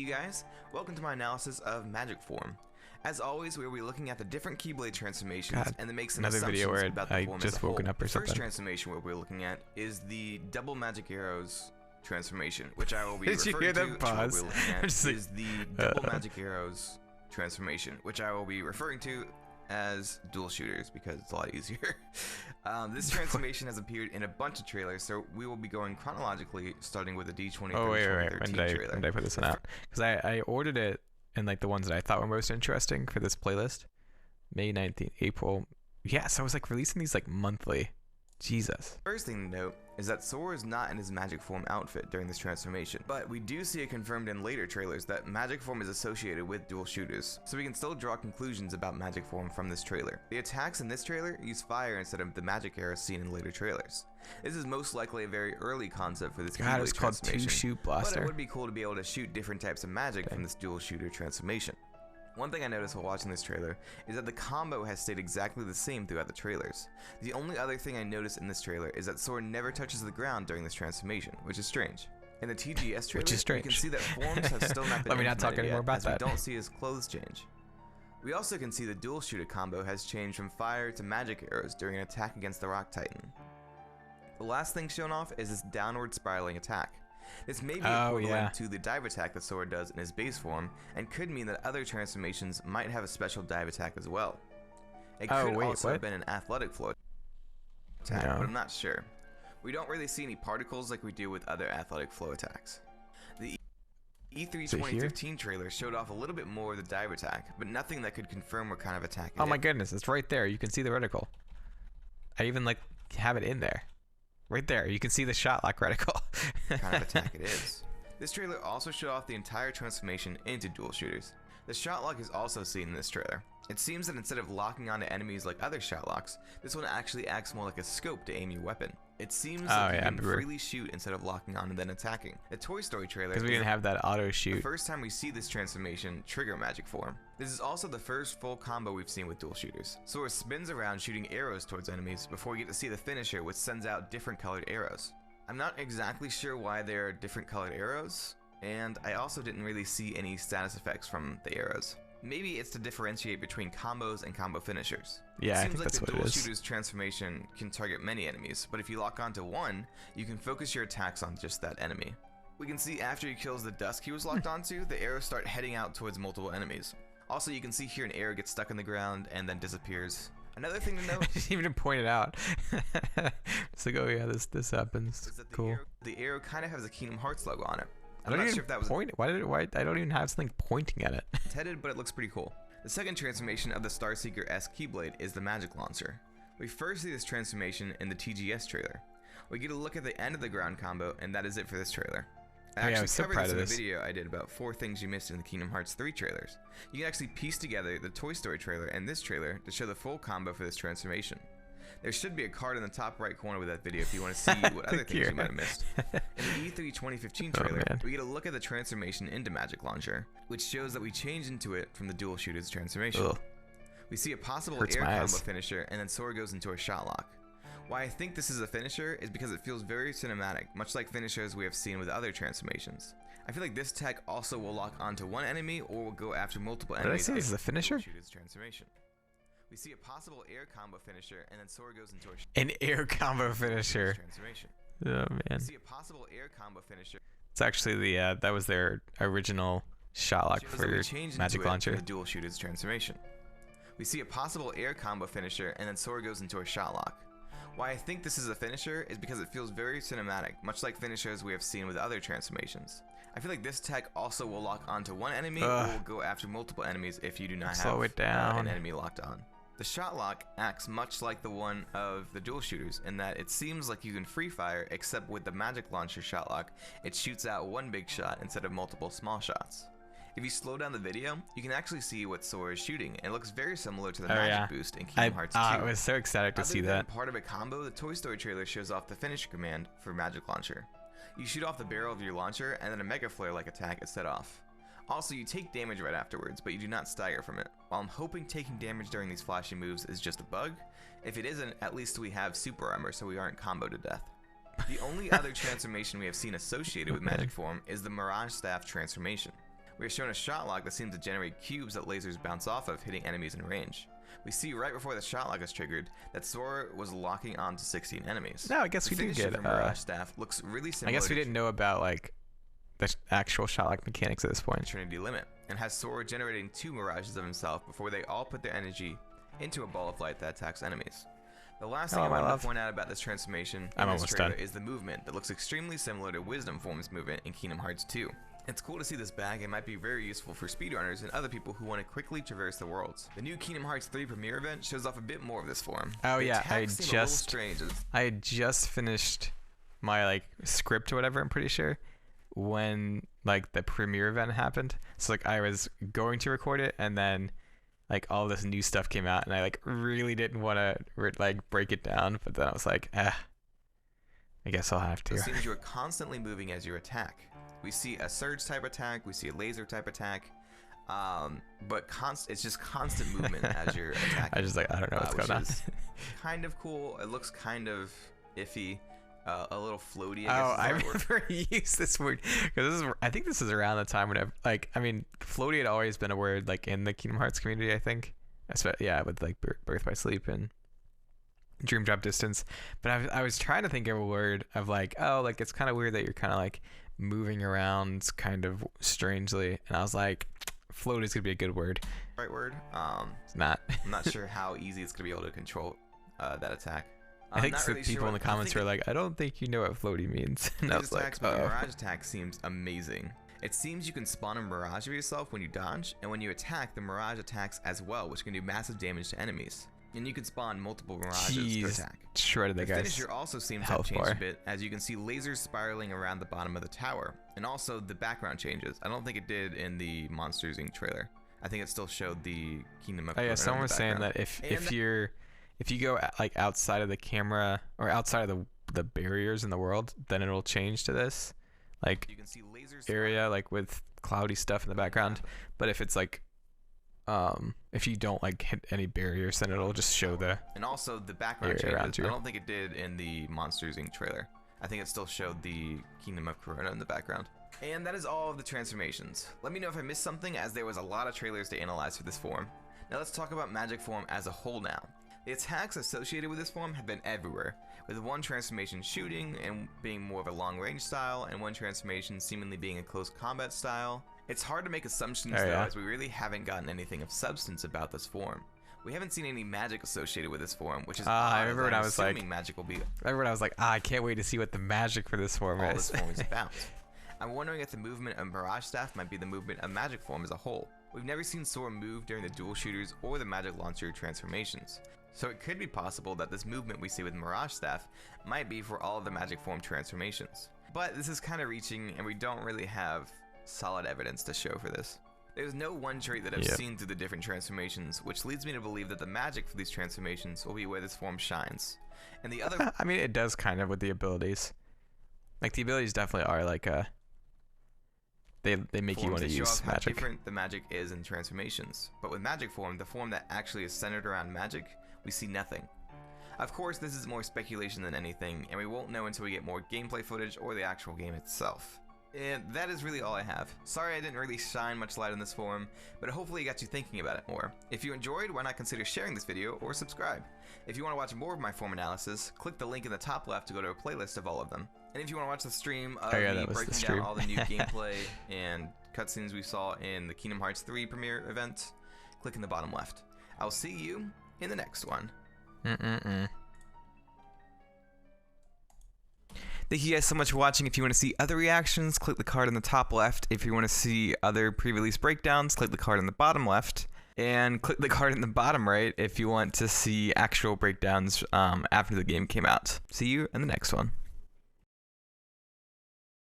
you guys, welcome to my analysis of Magic Form. As always, we will be looking at the different Keyblade transformations and then make some assumptions about the form as a whole. The first transformation we'll be looking at is the double magic arrows transformation, which I will be referring to. Is the double magic arrows transformation, which I will be referring to as dual shooters because it's a lot easier. This transformation has appeared in a bunch of trailers, so we will be going chronologically, starting with the D23 trailer. When did I put this one out? Because I ordered it in like the ones that I thought were most interesting for this playlist. May 19th, April. Yeah, so I was like releasing these like monthly. Jesus. First thing to note is that Sora is not in his magic form outfit during this transformation, but we do see it confirmed in later trailers that magic form is associated with dual shooters, so we can still draw conclusions about magic form from this trailer. The attacks in this trailer use fire instead of the magic arrows seen in later trailers. This is most likely a very early concept for this God, it's called two-shoot blaster. But it would be cool to be able to shoot different types of magic from this dual shooter transformation. One thing I noticed while watching this trailer is that the combo has stayed exactly the same throughout the trailers. The only other thing I noticed in this trailer is that Sora never touches the ground during this transformation, which is strange. In the TGS trailer, you can see that forms have still not been Let me not talk anymore about that. We don't see his clothes change. We also can see the dual shooter combo has changed from fire to magic arrows during an attack against the Rock Titan. The last thing shown off is this downward spiraling attack. This may be equivalent to the dive attack that Sora does in his base form, and could mean that other transformations might have a special dive attack as well. It could also have been an athletic flow attack, but I'm not sure. We don't really see any particles like we do with other athletic flow attacks. The E3 2015 trailer showed off a little bit more of the dive attack, but nothing that could confirm what kind of attack it is. Oh my goodness, it's right there. You can see the reticle. I even like have it in there. Right there, you can see the shot lock reticle. Kind of attack it is. This trailer also showed off the entire transformation into dual shooters. The shot lock is also seen in this trailer. It seems that instead of locking onto enemies like other shot locks, this one actually acts more like a scope to aim your weapon. It seems like you can freely shoot instead of locking on and then attacking. The Toy Story trailer, because we didn't have that auto shoot. The first time we see this transformation trigger magic form. This is also the first full combo we've seen with dual shooters. Sora spins around shooting arrows towards enemies before we get to see the finisher, which sends out different colored arrows. I'm not exactly sure why there are different colored arrows, and I also didn't really see any status effects from the arrows. Maybe it's to differentiate between combos and combo finishers. Yeah, it seems like the dual shooter's transformation can target many enemies, but if you lock onto one, you can focus your attacks on just that enemy. We can see after he kills the dusk he was locked onto, the arrows start heading out towards multiple enemies. Also, you can see here an arrow gets stuck in the ground and then disappears. Another thing to note, I didn't even point it out. It's like, oh yeah, this happens. Is that cool. The arrow kind of has a Kingdom Hearts logo on it. I'm not sure if that was point. Why I don't even have something pointing at it. It's headed, but it looks pretty cool. The second transformation of the Starseeker-esque Keyblade is the Magic Launcher. We first see this transformation in the TGS trailer. We get a look at the end of the ground combo, and that is it for this trailer. I actually covered this in a video I did about 4 things you missed in the Kingdom Hearts 3 trailers. You can actually piece together the Toy Story trailer and this trailer to show the full combo for this transformation. There should be a card in the top right corner with that video if you want to see what other things you might have missed. In the E3 2015 trailer, we get a look at the transformation into Magic Launcher, which shows that we change into it from the dual shooters transformation. We see a possible air combo finisher, and then Sora goes into a shot lock. Why I think this is a finisher is because it feels very cinematic, much like finishers we have seen with other transformations. I feel like this tech also will lock onto one enemy or will go after multiple enemies. Did I say this is a finisher? Transformation. We see a possible air combo finisher, and then Sora goes into an air combo finisher. Oh man. We see a possible air combo finisher. It's actually the that was their original shot lock for Magic Launcher. The dual shooters transformation. We see a possible air combo finisher, and then Sora goes into a shot lock. Why I think this is a finisher is because it feels very cinematic, much like finishers we have seen with other transformations. I feel like this tech also will lock onto one enemy or will go after multiple enemies if you do not have an enemy locked on. The shot lock acts much like the one of the dual shooters in that it seems like you can free fire, except with the Magic Launcher shot lock, it shoots out one big shot instead of multiple small shots. If you slow down the video, you can actually see what Sora is shooting, and it looks very similar to the Magic Boost in Kingdom Hearts 2. I was so excited to see that. Part of a combo, the Toy Story trailer shows off the finisher command for Magic Launcher. You shoot off the barrel of your launcher, and then a Mega Flare-like attack is set off. Also, you take damage right afterwards, but you do not stagger from it. While I'm hoping taking damage during these flashy moves is just a bug, if it isn't, at least we have super armor so we aren't comboed to death. The only other transformation we have seen associated with Magic Form is the Mirage Staff transformation. We are shown a shot lock that seems to generate cubes that lasers bounce off of, hitting enemies in range. We see right before the shot lock is triggered that Sora was locking onto 16 enemies. No, I guess we did get Mirage Staff looks really similar. I guess we didn't know about like the actual shot lock mechanics at this point. Trinity Limit, and has Sora generating 2 mirages of himself before they all put their energy into a ball of light that attacks enemies. The last thing I want to point out about this transformation is the movement that looks extremely similar to Wisdom Form's movement in Kingdom Hearts 2. It's cool to see this back and might be very useful for speedrunners and other people who want to quickly traverse the worlds. The new Kingdom Hearts 3 premiere event shows off a bit more of this form. Oh yeah, I just finished my like script or whatever, I'm pretty sure, when like the premiere event happened. So like I was going to record it and then like all this new stuff came out and I like really didn't want to like break it down, but then I was like, I guess I'll have to. It seems you are constantly moving as you attack. We see a surge type attack, we see a laser type attack, but it's just constant movement as you're attacking. I don't know what's going on. Kind of cool. It looks kind of iffy, a little floaty. I remember you used this word because I think this is around the time whenever floaty had always been a word like in the Kingdom Hearts community. I think, with like Birth by Sleep and Dream Drop Distance. But I was trying to think of a word of like, it's kind of weird that you're kind of like moving around kind of strangely, and I was like, float is gonna be a good word. Right word. It's not. I'm not sure how easy it's gonna be able to control that attack. I think some people in the comments were like, I don't think you know what floaty means. And I was like, Mirage attack seems amazing. It seems you can spawn a mirage of yourself when you dodge, and when you attack, the mirage attacks as well, which can do massive damage to enemies. And you can spawn multiple mirages to attack. Shredded the finisher also seems to have changed a bit, as you can see lasers spiraling around the bottom of the tower. And also the background changes. I don't think it did in the Monsters Inc. trailer. I think it still showed the Kingdom of yeah, someone was saying that if you go like outside of the camera or outside of the barriers in the world, then it'll change to this like you can see lasers area like with cloudy stuff in the background. But if it's like if you don't like hit any barriers, then it'll just show the and also the background changes. I don't think it did in the Monsters Inc. trailer. I think it still showed the Kingdom of Corona in the background. And that is all of the transformations. Let me know if I missed something, as there was a lot of trailers to analyze for this form. Now let's talk about Magic Form as a whole now. The attacks associated with this form have been everywhere, with one transformation shooting and being more of a long range style, and one transformation seemingly being a close combat style. It's hard to make assumptions though, as we really haven't gotten anything of substance about this form. We haven't seen any magic associated with this form, which is I remember when I was like, magic will be. I remember when I was like, I can't wait to see what the magic for this form is. This form is about. I'm wondering if the movement of Mirage Staff might be the movement of Magic Form as a whole. We've never seen Sora move during the dual shooters or the Magic Launcher transformations, so it could be possible that this movement we see with Mirage Staff might be for all of the Magic Form transformations. But this is kind of reaching, and we don't really have solid evidence to show for this. There's no one trait that I've seen through the different transformations, which leads me to believe that the magic for these transformations will be where this form shines. And the other I mean, it does kind of with the abilities. Like the abilities definitely are like they make you want to use magic. How different the magic is in transformations. But with Magic Form, the form that actually is centered around magic, we see nothing. Of course, this is more speculation than anything, and we won't know until we get more gameplay footage or the actual game itself. And that is really all I have. Sorry I didn't really shine much light on this form, but hopefully it got you thinking about it more. If you enjoyed, why not consider sharing this video or subscribe? If you want to watch more of my form analysis, click the link in the top left to go to a playlist of all of them. And if you want to watch the stream of me breaking down all the new gameplay and cutscenes we saw in the Kingdom Hearts 3 premiere event, click in the bottom left. I'll see you in the next one. Thank you guys so much for watching. If you want to see other reactions, click the card in the top left. If you want to see other pre-release breakdowns, click the card in the bottom left. And click the card in the bottom right if you want to see actual breakdowns after the game came out. See you in the next one.